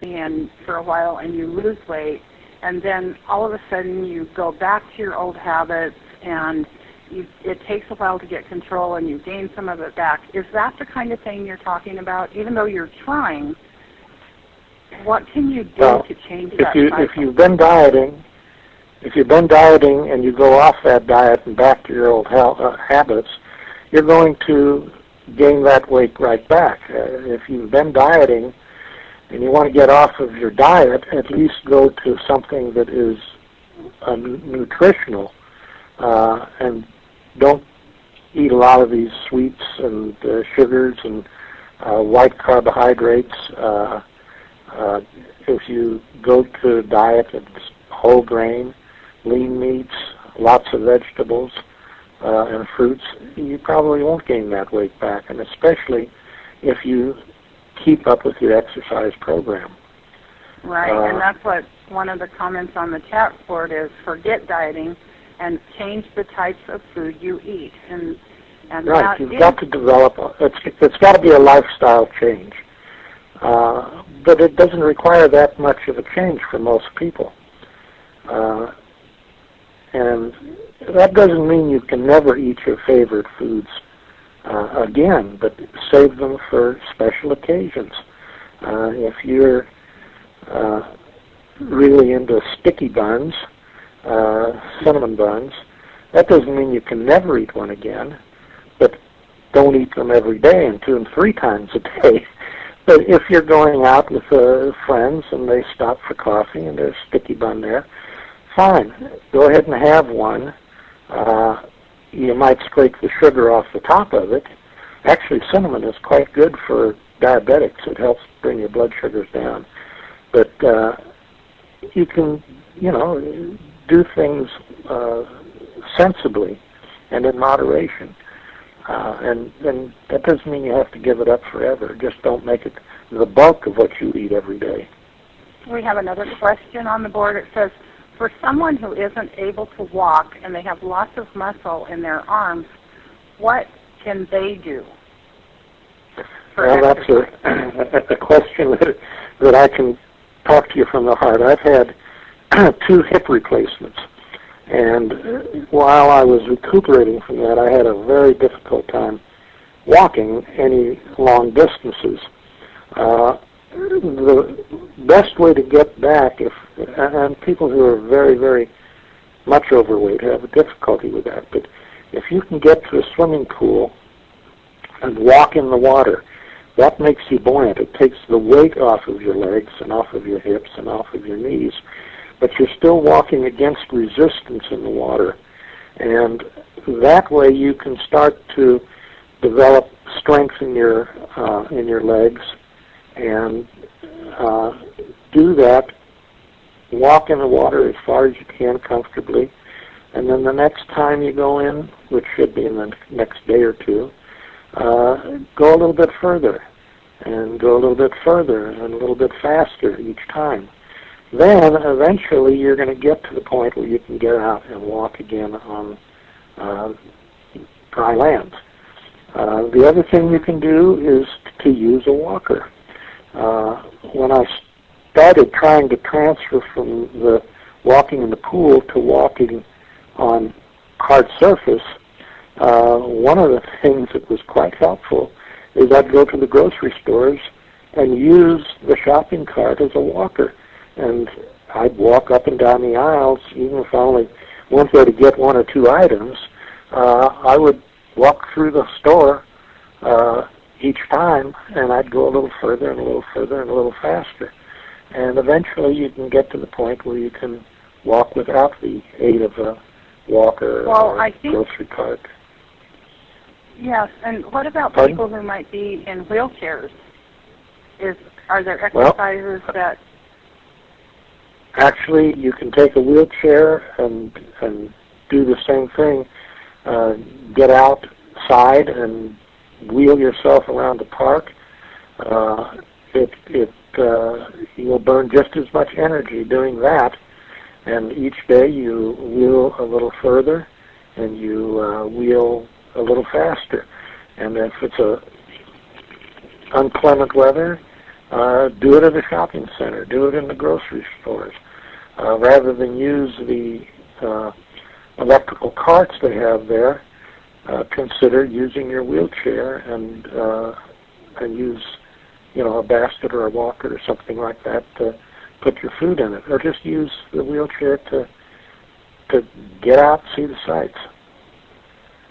and for a while and you lose weight, and then all of a sudden you go back to your old habits and it takes a while to get control and you gain some of it back. Is that the kind of thing you're talking about? Even though you're trying, what can you do to change that cycle? If you've been dieting and you go off that diet and back to your old habits, you're going to gain that weight right back. If you've been dieting and you want to get off of your diet, at least go to something that is nutritional, and don't eat a lot of these sweets and sugars and white carbohydrates. If you go to a diet that's whole grain, lean meats, lots of vegetables and fruits, you probably won't gain that weight back, and especially if you keep up with your exercise program. Right, and that's what one of the comments on the chat board is: forget dieting and change the types of food you eat. And right, you've got to develop, it's got to be a lifestyle change. But it doesn't require that much of a change for most people. And that doesn't mean you can never eat your favorite foods again, but save them for special occasions. If you're really into sticky buns, cinnamon buns, that doesn't mean you can never eat one again, but don't eat them every day and 2 and 3 times a day. But if you're going out with friends and they stop for coffee and there's a sticky bun there, fine, go ahead and have one. You might scrape the sugar off the top of it. Actually, cinnamon is quite good for diabetics. It helps bring your blood sugars down. But you can, do things sensibly and in moderation. And that doesn't mean you have to give it up forever. Just don't make it the bulk of what you eat every day. We have another question on the board. It says, for someone who isn't able to walk and they have lots of muscle in their arms, what can they do? Well, that's a question that I can talk to you from the heart. I've had 2 hip replacements. And while I was recuperating from that, I had a very difficult time walking any long distances. The best way to get back, and people who are very, very much overweight have a difficulty with that, but if you can get to a swimming pool and walk in the water, that makes you buoyant. It takes the weight off of your legs and off of your hips and off of your knees, but you're still walking against resistance in the water. And that way you can start to develop strength in your legs and do that. Walk in the water as far as you can comfortably. And then the next time you go in, which should be in the next day or 2, go a little bit further and go a little bit further and a little bit faster each time. Then eventually you're going to get to the point where you can get out and walk again on dry land. The other thing you can do is to use a walker. When I started trying to transfer from the walking in the pool to walking on hard surface, one of the things that was quite helpful is I'd go to the grocery stores and use the shopping cart as a walker. And I'd walk up and down the aisles, even if I only went there to get 1 or 2 items. I would walk through the store each time, and I'd go a little further and a little further and a little faster. And eventually you can get to the point where you can walk without the aid of a walker or grocery cart. Yes, and what about people who might be in wheelchairs? Are there exercises that... Actually, you can take a wheelchair and do the same thing. Get outside and wheel yourself around the park. You'll burn just as much energy doing that. And each day you wheel a little further and you wheel a little faster. And if it's inclement weather, Do it at a shopping center. Do it in the grocery stores. Rather than use the electrical carts they have there, consider using your wheelchair and use, a basket or a walker or something like that to put your food in it, or just use the wheelchair to get out and see the sights.